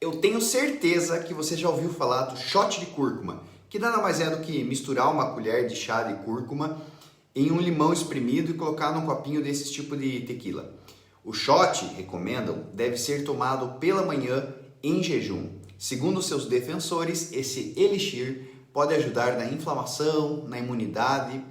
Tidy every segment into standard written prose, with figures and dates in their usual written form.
Eu tenho certeza que você já ouviu falar do shot de cúrcuma, que nada mais é do que misturar uma colher de chá de cúrcuma em um limão espremido e colocar num copinho desse tipo de tequila. O shot, recomendam, deve ser tomado pela manhã em jejum. Segundo seus defensores, esse elixir pode ajudar na inflamação, na imunidade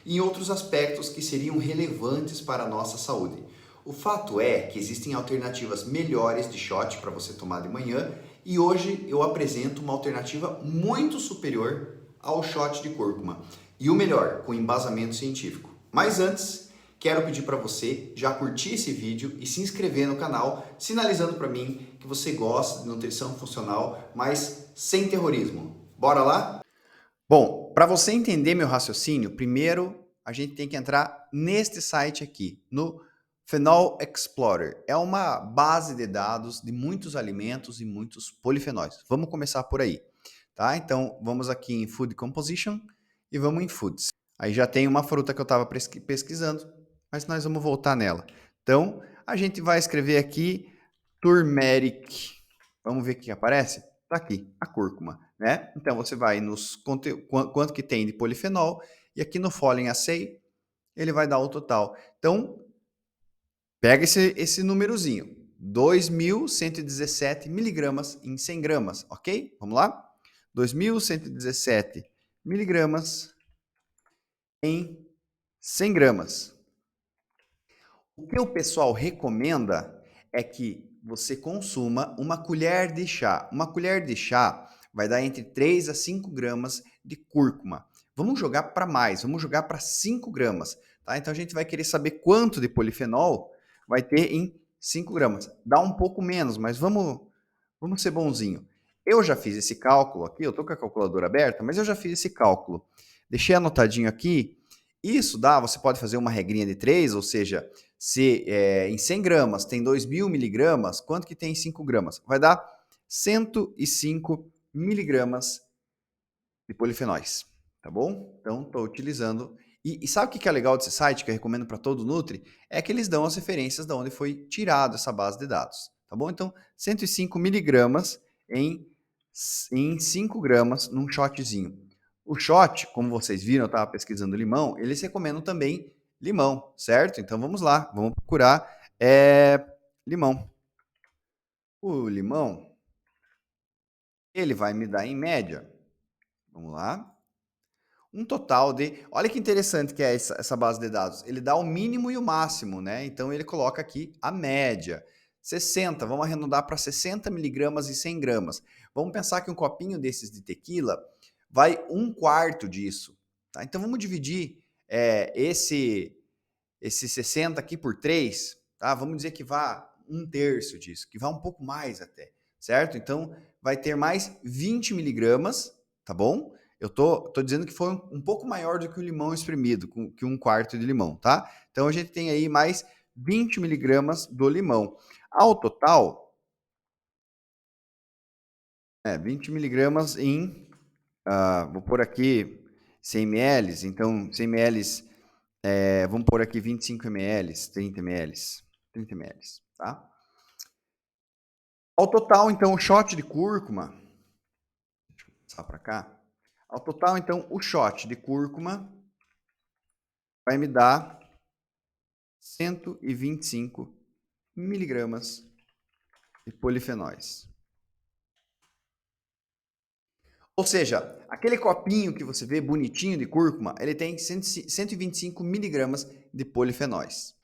e em outros aspectos que seriam relevantes para a nossa saúde. O fato é que existem alternativas melhores de shot para você tomar de manhã e hoje eu apresento uma alternativa muito superior ao shot de cúrcuma e o melhor, com embasamento científico. Mas antes, quero pedir para você já curtir esse vídeo e se inscrever no canal, sinalizando para mim que você gosta de nutrição funcional, mas sem terrorismo. Bora lá? Bom, para você entender meu raciocínio, primeiro a gente tem que entrar neste site aqui, no Phenol Explorer. É uma base de dados de muitos alimentos e muitos polifenóis. Vamos começar por aí, tá? Então, vamos aqui em Food Composition e vamos em Foods. Aí já tem uma fruta que eu estava pesquisando, mas nós vamos voltar nela. Então, a gente vai escrever aqui turmeric. Vamos ver o que aparece? Tá aqui, a cúrcuma, né? Então, você vai nos quanto que tem de polifenol e aqui no Following Assay, ele vai dar o total. Então, pega esse númerozinho, 2.117 miligramas em 100 gramas, ok? Vamos lá? 2.117 miligramas em 100 gramas. O que o pessoal recomenda é que você consuma uma colher de chá. Uma colher de chá vai dar entre 3 a 5 gramas de cúrcuma. Vamos jogar para mais, vamos jogar para 5 gramas. Tá? Então a gente vai querer saber quanto de polifenol vai ter em 5 gramas. Dá um pouco menos, mas vamos ser bonzinho. Eu já fiz esse cálculo aqui, eu estou com a calculadora aberta, mas eu já fiz esse cálculo. Deixei anotadinho aqui. Isso dá, você pode fazer uma regrinha de 3, ou seja, se em 100 gramas tem 2.000 miligramas, quanto que tem em 5 gramas? Vai dar 105 miligramas de polifenóis, tá bom? Então, estou utilizando. E sabe o que é legal desse site, que eu recomendo para todo Nutri? É que eles dão as referências de onde foi tirado essa base de dados, tá bom? Então, 105 miligramas em 5 gramas num shotzinho. O shot, como vocês viram, eu estava pesquisando limão, eles recomendam também limão, certo? Então, vamos lá, vamos procurar limão. O limão, ele vai me dar em média, vamos lá, um total de... Olha que interessante que é essa base de dados. Ele dá o mínimo e o máximo, né? Então, ele coloca aqui a média. 60, vamos arredondar para 60 miligramas e 100 gramas. Vamos pensar que um copinho desses de tequila vai 1/4 disso. Tá? Então, vamos dividir esse 60 aqui por 3. Tá? Vamos dizer que vá 1/3 disso, que vá um pouco mais até, certo? Então, vai ter mais 20 miligramas, tá bom? Eu tô dizendo que foi um pouco maior do que o limão espremido, que 1/4 de limão, tá? Então, a gente tem aí mais 20 miligramas do limão. Ao total, 20 miligramas em, vou pôr aqui 100 ml, então 100 ml, vamos pôr aqui 25 ml, 30 ml, 30 ml, tá? Ao total, então, o shot de cúrcuma, deixa eu passar para cá. Ao total, então, o shot de cúrcuma vai me dar 125 miligramas de polifenóis. Ou seja, aquele copinho que você vê bonitinho de cúrcuma, ele tem 125 miligramas de polifenóis.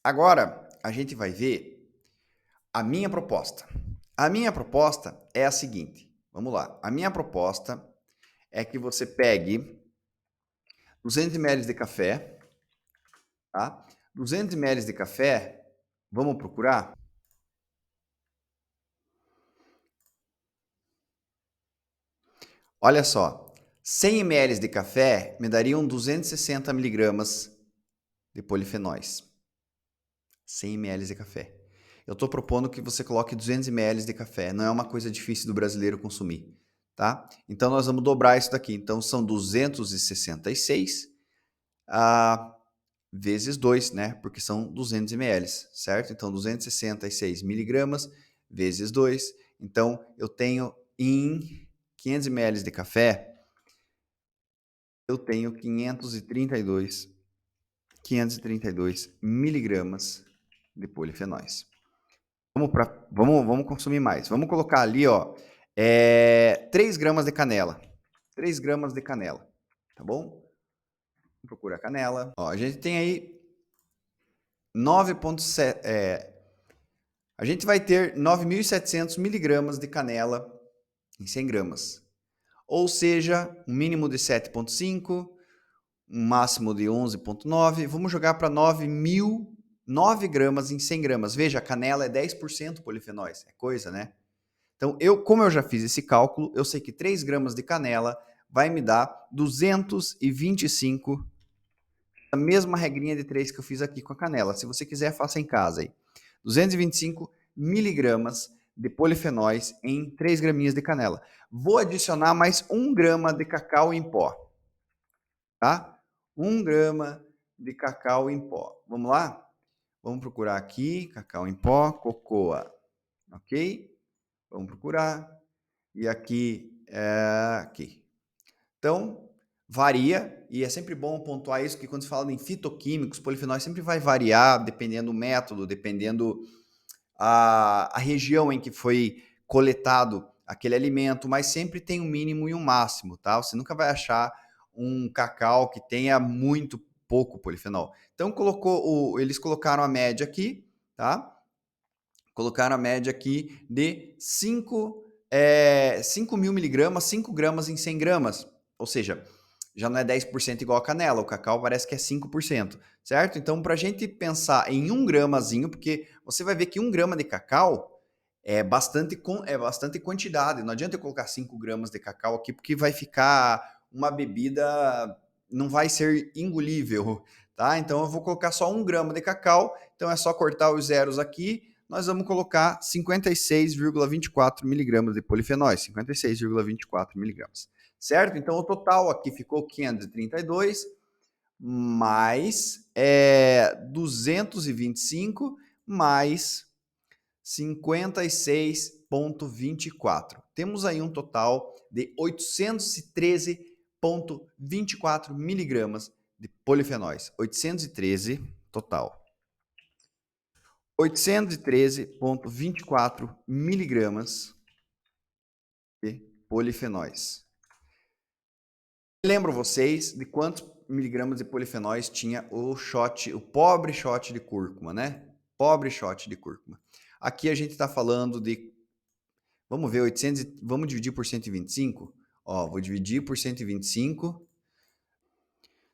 Agora, a gente vai ver a minha proposta. A minha proposta é a seguinte. Vamos lá. A minha proposta é que você pegue 200 ml de café, tá? 200 ml de café, vamos procurar? Olha só, 100 ml de café me dariam 260 miligramas de polifenóis. 100 ml de café. Eu estou propondo que você coloque 200 ml de café. Não é uma coisa difícil do brasileiro consumir, tá? Então, nós vamos dobrar isso daqui. Então, são 266 vezes 2, né? Porque são 200 ml, certo? Então, 266 miligramas vezes 2. Então, eu tenho em 500 ml de café, eu tenho 532 miligramas de polifenóis. Vamos consumir mais. Vamos colocar ali, ó, 3 gramas de canela. 3 gramas de canela, tá bom? Vamos procurar canela. Ó, a gente tem aí 9,7... a gente vai ter 9.700 miligramas de canela em 100 gramas. Ou seja, um mínimo de 7,5, um máximo de 11,9. Vamos jogar para 9 gramas em 100 gramas. Veja, a canela é 10% polifenóis. É coisa, né? Então, como eu já fiz esse cálculo, eu sei que 3 gramas de canela vai me dar 225, a mesma regrinha de 3 que eu fiz aqui com a canela. Se você quiser, faça em casa aí. 225 miligramas de polifenóis em 3 graminhas de canela. Vou adicionar mais 1 grama de cacau em pó. Tá? 1 grama de cacau em pó. Vamos lá? Vamos procurar aqui, cacau em pó, cocoa. Ok? Vamos procurar. E aqui, aqui. Então, varia, e é sempre bom pontuar isso, que quando se fala em fitoquímicos, polifenóis sempre vai variar, dependendo do método, dependendo a região em que foi coletado aquele alimento, mas sempre tem um mínimo e um máximo, tá? Você nunca vai achar um cacau que tenha muito pouco polifenol. Então, eles colocaram a média aqui, tá? Colocaram a média aqui de 5 mil miligramas, 5 gramas em 100 gramas. Ou seja, já não é 10% igual a canela, o cacau parece que é 5%, certo? Então, para a gente pensar em 1 gramazinho, porque você vai ver que 1 grama de cacau é bastante quantidade. Não adianta eu colocar 5 gramas de cacau aqui, porque vai ficar uma bebida, não vai ser engolível, tá? Então, eu vou colocar só 1 grama de cacau, então é só cortar os zeros aqui, nós vamos colocar 56,24 miligramas de polifenóis, 56,24 miligramas, certo? Então, o total aqui ficou 532 mais 225 mais 56,24. Temos aí um total de 813,24 miligramas de polifenóis. 813 total. 813,24 miligramas de polifenóis. Lembro vocês de quantos miligramas de polifenóis tinha o pobre shot de cúrcuma, né? Pobre shot de cúrcuma. Aqui a gente está falando de, vamos ver, 800, vamos dividir por 125? Ó, vou dividir por 125.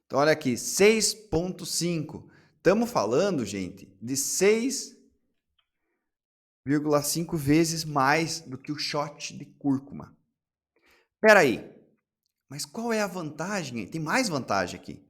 Então, olha aqui, 6,5. Estamos falando, gente, de 6,5 vezes mais do que o shot de cúrcuma. Espera aí, mas qual é a vantagem? Tem mais vantagem aqui.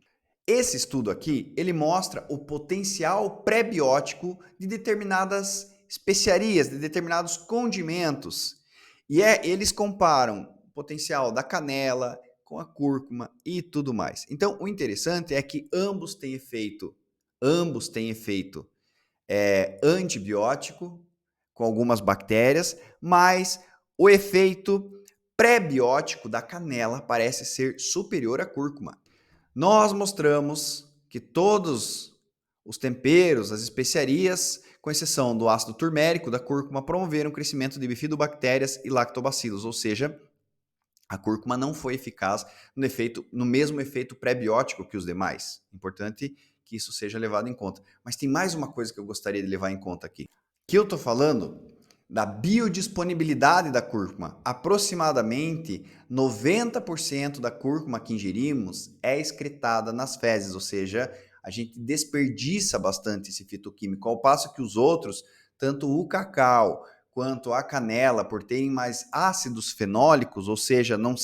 Esse estudo aqui, ele mostra o potencial pré-biótico de determinadas especiarias, de determinados condimentos. E eles comparam o potencial da canela com a cúrcuma e tudo mais. Então, o interessante é que ambos têm efeito antibiótico com algumas bactérias, mas o efeito pré-biótico da canela parece ser superior à cúrcuma. Nós mostramos que todos os temperos, as especiarias, com exceção do ácido turmérico, da cúrcuma, promoveram o crescimento de bifidobactérias e lactobacilos, ou seja, a cúrcuma não foi eficaz no mesmo efeito pré-biótico que os demais. Importante que isso seja levado em conta. Mas tem mais uma coisa que eu gostaria de levar em conta aqui. Que eu estou falando da biodisponibilidade da cúrcuma. Aproximadamente 90% da cúrcuma que ingerimos é excretada nas fezes, ou seja, a gente desperdiça bastante esse fitoquímico, ao passo que os outros, tanto o cacau quanto a canela, por terem mais ácidos fenólicos, ou seja, não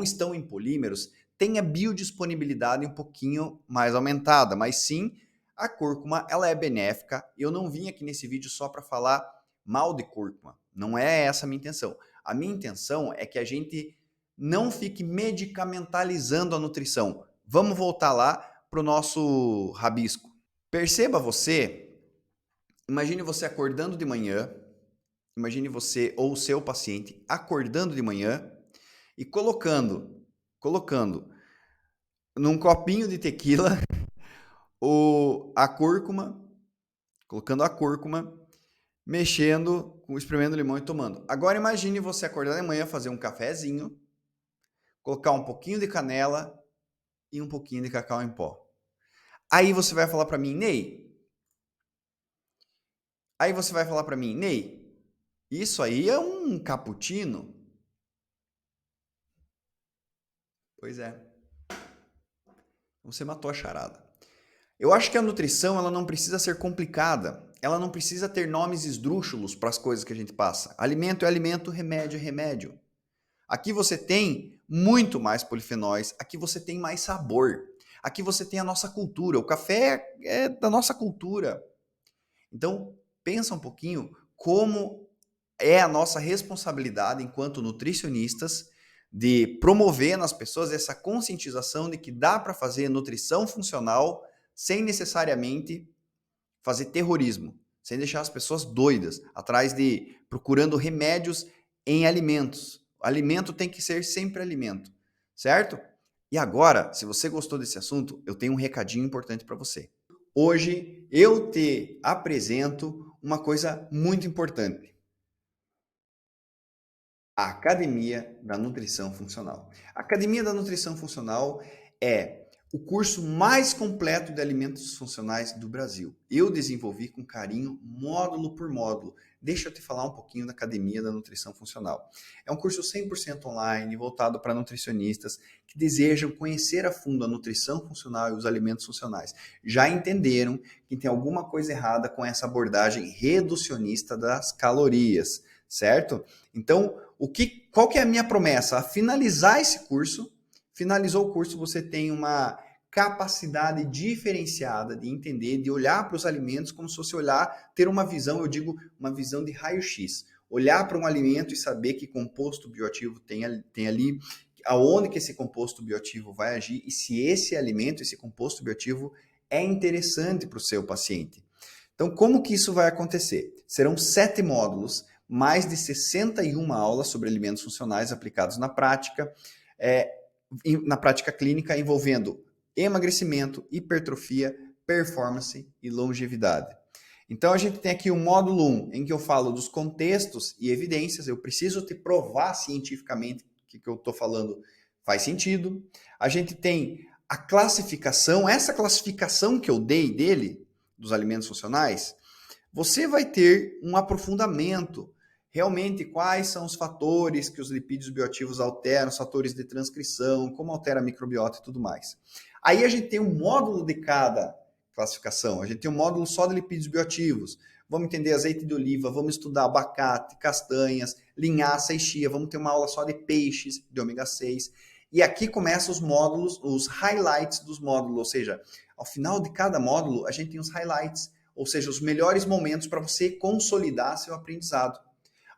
estão em polímeros, têm a biodisponibilidade um pouquinho mais aumentada, mas sim, a cúrcuma ela é benéfica. Eu não vim aqui nesse vídeo só para falar mal de cúrcuma. Não é essa a minha intenção. A minha intenção é que a gente não fique medicamentalizando a nutrição. Vamos voltar lá para o nosso rabisco. Perceba você, imagine você acordando de manhã imagine você ou o seu paciente acordando de manhã e colocando num copinho de tequila a cúrcuma, colocando a cúrcuma, mexendo, espremendo limão e tomando. Agora imagine você acordar de manhã, fazer um cafezinho, colocar um pouquinho de canela e um pouquinho de cacau em pó. Aí você vai falar para mim, Ney, isso aí é um cappuccino? Pois é. Você matou a charada. Eu acho que a nutrição ela não precisa ser complicada. Ela não precisa ter nomes esdrúxulos para as coisas que a gente passa. Alimento é alimento, remédio é remédio. Aqui você tem muito mais polifenóis, aqui você tem mais sabor. Aqui você tem a nossa cultura. O café é da nossa cultura. Então, pensa um pouquinho como é a nossa responsabilidade enquanto nutricionistas de promover nas pessoas essa conscientização de que dá para fazer nutrição funcional sem necessariamente fazer terrorismo, sem deixar as pessoas doidas, atrás de procurando remédios em alimentos. O alimento tem que ser sempre alimento, certo? E agora, se você gostou desse assunto, eu tenho um recadinho importante para você. Hoje eu te apresento uma coisa muito importante. A Academia da Nutrição Funcional. A Academia da Nutrição Funcional é o curso mais completo de alimentos funcionais do Brasil. Eu desenvolvi com carinho, módulo por módulo. Deixa eu te falar um pouquinho da Academia da Nutrição Funcional. É um curso 100% online, voltado para nutricionistas que desejam conhecer a fundo a nutrição funcional e os alimentos funcionais. Já entenderam que tem alguma coisa errada com essa abordagem reducionista das calorias, certo? Então, qual que é a minha promessa? A finalizar esse curso, finalizou o curso, você tem uma capacidade diferenciada de entender, de olhar para os alimentos como se fosse ter uma visão, eu digo, uma visão de raio-x. Olhar para um alimento e saber que composto bioativo tem ali, aonde que esse composto bioativo vai agir e se esse alimento, esse composto bioativo é interessante para o seu paciente. Então, como que isso vai acontecer? Serão 7 módulos, mais de 61 aulas sobre alimentos funcionais aplicados na prática clínica, envolvendo emagrecimento, hipertrofia, performance e longevidade. Então, a gente tem aqui o módulo 1, em que eu falo dos contextos e evidências. Eu preciso te provar cientificamente que o que eu estou falando faz sentido. A gente tem a classificação, essa classificação que eu dei dele, dos alimentos funcionais, você vai ter um aprofundamento. Realmente, quais são os fatores que os lipídios bioativos alteram, os fatores de transcrição, como altera a microbiota e tudo mais. Aí a gente tem um módulo de cada classificação. A gente tem um módulo só de lipídios bioativos. Vamos entender azeite de oliva, vamos estudar abacate, castanhas, linhaça e chia. Vamos ter uma aula só de peixes, de ômega 6. E aqui começam os módulos, os highlights dos módulos. Ou seja, ao final de cada módulo, a gente tem os highlights, ou seja, os melhores momentos para você consolidar seu aprendizado.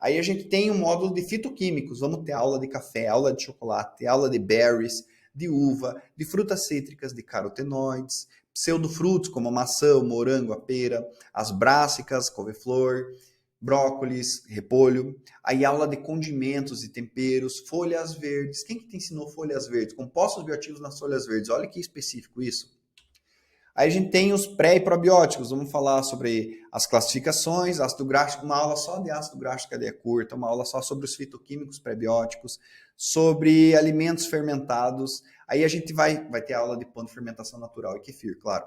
Aí a gente tem um módulo de fitoquímicos, vamos ter aula de café, aula de chocolate, aula de berries, de uva, de frutas cítricas, de carotenoides, pseudofrutos como a maçã, o morango, a pera, as brássicas, couve-flor, brócolis, repolho. Aí aula de condimentos e temperos, folhas verdes. Quem que te ensinou folhas verdes? Compostos bioativos nas folhas verdes. Olha que específico isso. Aí a gente tem os pré e probióticos, vamos falar sobre as classificações, ácido gráfico, uma aula só de ácido gráfico cadeia curta, uma aula só sobre os fitoquímicos pré-bióticos, sobre alimentos fermentados. Aí a gente vai ter aula de pão de fermentação natural e kefir, claro.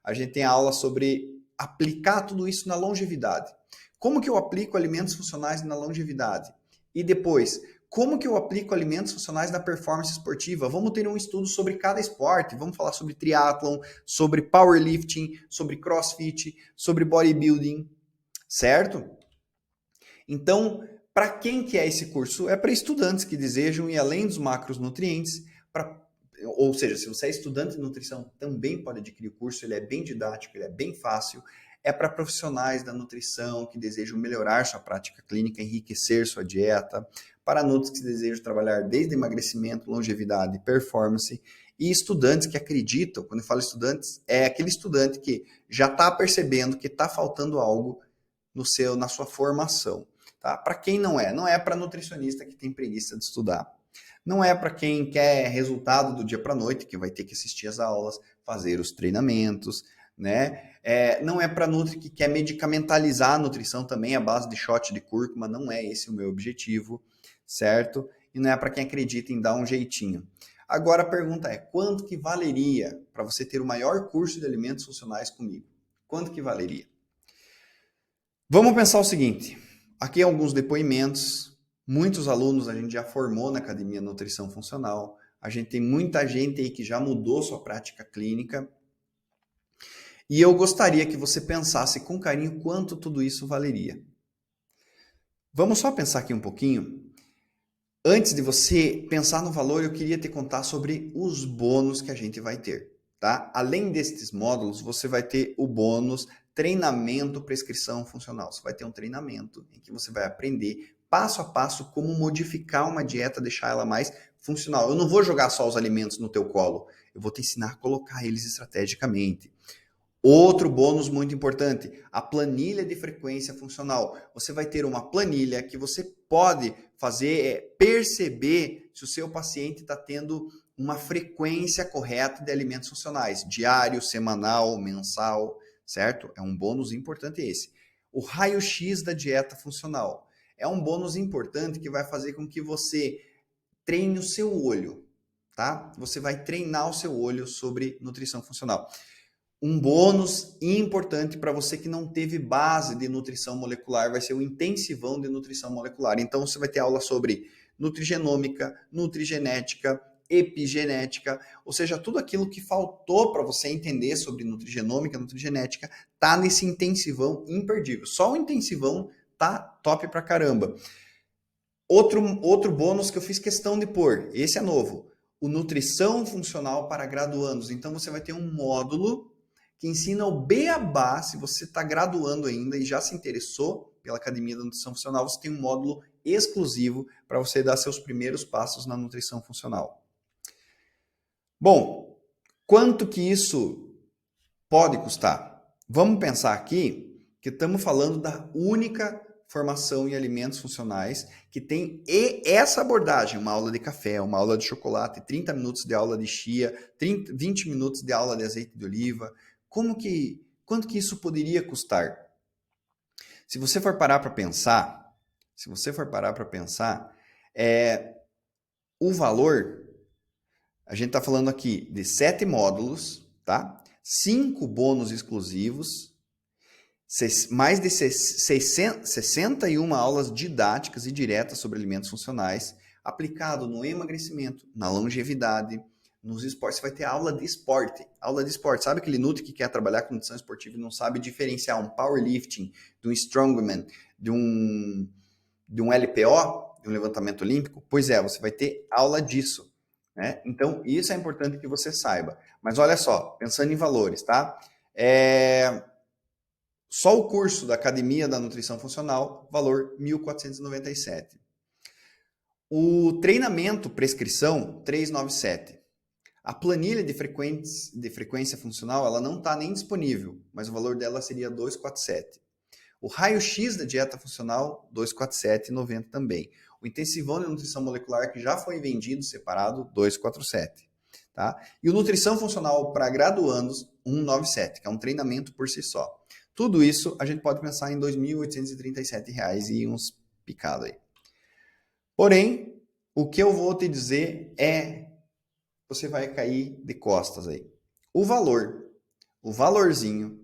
A gente tem a aula sobre aplicar tudo isso na longevidade. Como que eu aplico alimentos funcionais na longevidade? E depois, como que eu aplico alimentos funcionais na performance esportiva? Vamos ter um estudo sobre cada esporte. Vamos falar sobre triatlon, sobre powerlifting, sobre crossfit, sobre bodybuilding, certo? Então, para quem que é esse curso? É para estudantes que desejam ir além dos macronutrientes, ou seja, se você é estudante de nutrição, também pode adquirir o curso. Ele é bem didático, ele é bem fácil. É para profissionais da nutrição que desejam melhorar sua prática clínica, enriquecer sua dieta, para adultos que desejam trabalhar desde emagrecimento, longevidade, performance, e estudantes que acreditam. Quando eu falo estudantes, é aquele estudante que já está percebendo que está faltando algo na sua formação. tá? Para quem não é? Não é para nutricionista que tem preguiça de estudar. Não é para quem quer resultado do dia para a noite, que vai ter que assistir às aulas, fazer os treinamentos, né? Não é para nutri que quer medicamentalizar a nutrição também à base de shot de cúrcuma, não é esse o meu objetivo, certo? E não é para quem acredita em dar um jeitinho. Agora a pergunta é, quanto que valeria para você ter o maior curso de alimentos funcionais comigo? Quanto que valeria? Vamos pensar o seguinte, aqui alguns depoimentos, muitos alunos a gente já formou na Academia Nutrição Funcional, a gente tem muita gente aí que já mudou sua prática clínica, e eu gostaria que você pensasse com carinho quanto tudo isso valeria. Vamos só pensar aqui um pouquinho. Antes de você pensar no valor, eu queria te contar sobre os bônus que a gente vai ter, tá? Além destes módulos, você vai ter o bônus treinamento prescrição funcional. Você vai ter um treinamento em que você vai aprender passo a passo como modificar uma dieta, deixar ela mais funcional. Eu não vou jogar só os alimentos no teu colo, eu vou te ensinar a colocar eles estrategicamente. Outro bônus muito importante, a planilha de frequência funcional. Você vai ter uma planilha que você pode fazer perceber se o seu paciente está tendo uma frequência correta de alimentos funcionais, diário, semanal, mensal, certo? É um bônus importante esse. O raio-x da dieta funcional. É um bônus importante que vai fazer com que você treine o seu olho, tá? Você vai treinar o seu olho sobre nutrição funcional. Um bônus importante para você que não teve base de nutrição molecular vai ser o intensivão de nutrição molecular. Então você vai ter aula sobre nutrigenômica, nutrigenética, epigenética, ou seja, tudo aquilo que faltou para você entender sobre nutrigenômica, nutrigenética, tá nesse intensivão imperdível. Só o intensivão tá top pra caramba. Outro bônus que eu fiz questão de pôr, esse é novo, o nutrição funcional para graduandos. Então você vai ter um módulo que ensina o beabá. Se você está graduando ainda e já se interessou pela Academia da Nutrição Funcional, você tem um módulo exclusivo para você dar seus primeiros passos na nutrição funcional. Bom, quanto que isso pode custar? Vamos pensar aqui que estamos falando da única formação em alimentos funcionais que tem essa abordagem, uma aula de café, uma aula de chocolate, 30 minutos de aula de chia, 20 minutos de aula de azeite de oliva. Quanto que isso poderia custar? Se você for parar para pensar, o valor, a gente está falando aqui de 7 módulos, tá? 5 bônus exclusivos, mais de 61 aulas didáticas e diretas sobre alimentos funcionais, aplicado no emagrecimento, na longevidade, nos esportes. Você vai ter aula de esporte. Aula de esporte. Sabe aquele nutri que quer trabalhar com nutrição esportiva e não sabe diferenciar um powerlifting, de um strongman, de um LPO, de um levantamento olímpico? Pois é, você vai ter aula disso, né? Então, isso é importante que você saiba. Mas olha só, pensando em valores, tá? Só o curso da Academia da Nutrição Funcional, valor R$ 1.497. O treinamento prescrição, R$ 397. A planilha de frequência funcional, ela não está nem disponível, mas o valor dela seria 247. O raio-x da dieta funcional, 247,90 também. O intensivão de nutrição molecular, que já foi vendido separado, 247. Tá? E o nutrição funcional para graduandos, 197, que é um treinamento por si só. Tudo isso a gente pode pensar em R$ 2.837 e uns picados aí. Porém, o que eu vou te dizer é, você vai cair de costas aí. O valorzinho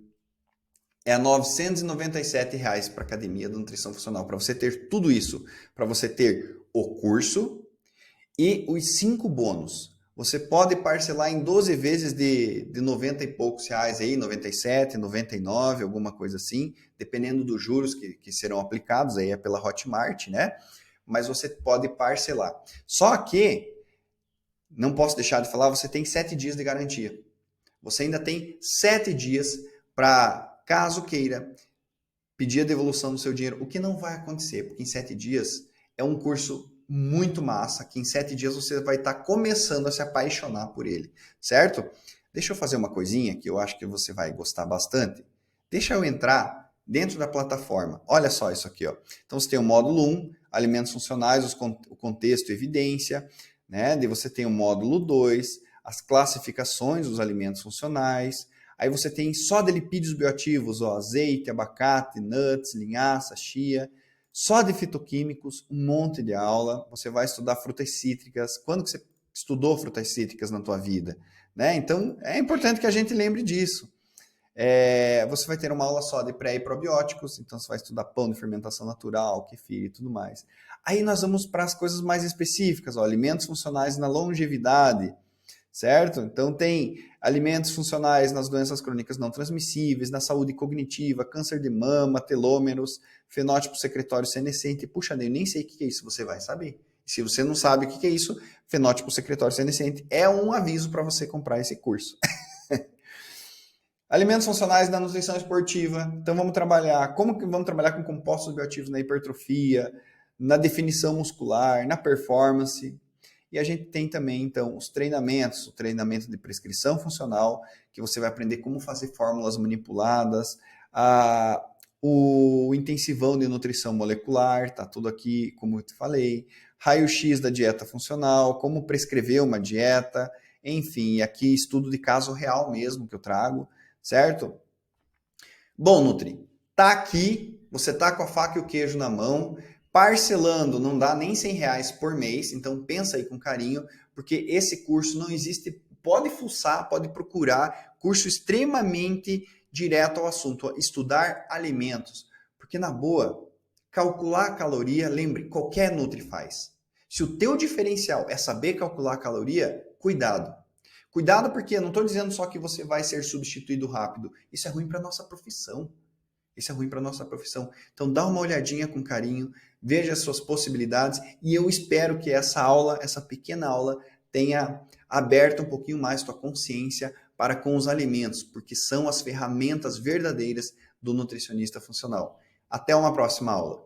é R$ 997 para a Academia da Nutrição Funcional, para você ter tudo isso, para você ter o curso e os 5 bônus. Você pode parcelar em 12 vezes de 90 e poucos reais aí, 97, 99, alguma coisa assim, dependendo dos juros que serão aplicados, aí é pela Hotmart, né? Mas você pode parcelar. Só que, não posso deixar de falar, você tem 7 dias de garantia. Você ainda tem 7 dias para, caso queira, pedir a devolução do seu dinheiro, o que não vai acontecer, porque em 7 dias é um curso muito massa, que em 7 dias você vai estar começando a se apaixonar por ele, certo? Deixa eu fazer uma coisinha que eu acho que você vai gostar bastante. Deixa eu entrar dentro da plataforma. Olha só isso aqui, ó. Então você tem o módulo 1, alimentos funcionais, o contexto e evidência, né? Daí você tem o módulo 2, as classificações dos alimentos funcionais. Aí você tem só de lipídios bioativos, ó, azeite, abacate, nuts, linhaça, chia. Só de fitoquímicos, um monte de aula. Você vai estudar frutas cítricas. Quando que você estudou frutas cítricas na tua vida? Né? Então, é importante que a gente lembre disso. Você vai ter uma aula só de pré e probióticos, então você vai estudar pão de fermentação natural, kefir e tudo mais. Aí nós vamos para as coisas mais específicas, ó, alimentos funcionais na longevidade, certo? Então tem alimentos funcionais nas doenças crônicas não transmissíveis, na saúde cognitiva, câncer de mama, telômeros, fenótipo secretório senescente. Puxa, eu nem sei o que é isso, você vai saber. Se você não sabe o que é isso, fenótipo secretório senescente é um aviso para você comprar esse curso. Alimentos funcionais na nutrição esportiva. Então vamos trabalhar, como que vamos trabalhar com compostos bioativos na hipertrofia, na definição muscular, na performance. E a gente tem também, então, os treinamentos, o treinamento de prescrição funcional, que você vai aprender como fazer fórmulas manipuladas, o intensivão de nutrição molecular, tá tudo aqui, como eu te falei, raio-x da dieta funcional, como prescrever uma dieta, enfim, aqui estudo de caso real mesmo que eu trago, certo? Bom, Nutri, tá aqui, você tá com a faca e o queijo na mão, parcelando não dá nem R$100 por mês, então pensa aí com carinho, porque esse curso não existe, pode fuçar, pode procurar, curso extremamente direto ao assunto, estudar alimentos, porque na boa, calcular a caloria, lembre, qualquer Nutri faz. Se o teu diferencial é saber calcular a caloria, cuidado. Cuidado porque eu não estou dizendo só que você vai ser substituído rápido. Isso é ruim para a nossa profissão. Isso é ruim para a nossa profissão. Então dá uma olhadinha com carinho, veja as suas possibilidades e eu espero que essa aula, essa pequena aula, tenha aberto um pouquinho mais tua consciência para com os alimentos, porque são as ferramentas verdadeiras do nutricionista funcional. Até uma próxima aula.